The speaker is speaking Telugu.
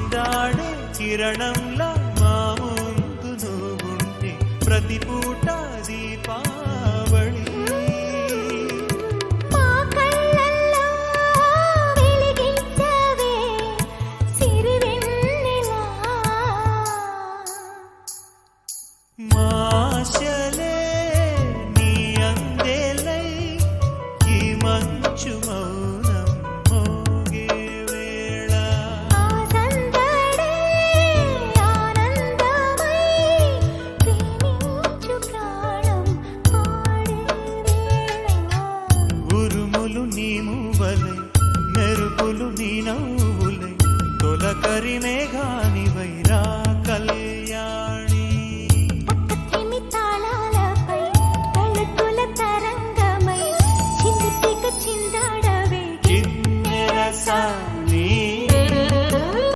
చిందాడే కిరణంలా మా ముందు నువ్వుంటే ప్రతి పూట దీపావళి మాశలే నీ అందేలై ఈ మంచు మౌనం మోగే వేళ ఉరుములు నీ మూవలై మెరుపులు నీ నవ్వులై తొలకరి మేఘాని